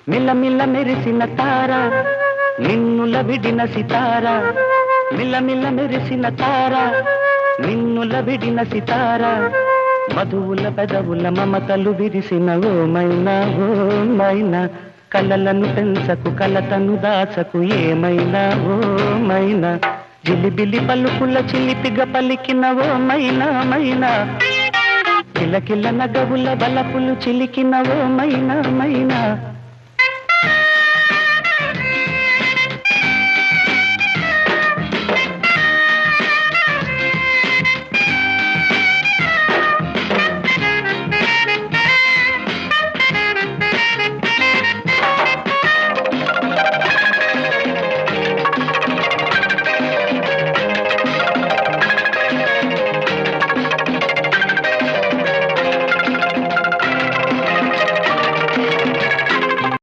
మిల్లమిల్ల మెరిసిన తార నిన్నుల విడిన సితార మిల్లమిల్ల మెరిసిన తార నిన్నుల విడిన సితార మధువుల పెదవుల మమతలు విరిసిన ఓ మైనా కలలను పెంచకు కలతను దాచకు ఏమైనా ఓ మైనా జిలిబిలి పలుకుల చిలిపిగ పలికిన ఓ మైనా కిలకిల నగవుల బలపులు చిలికిన ఓ మైనా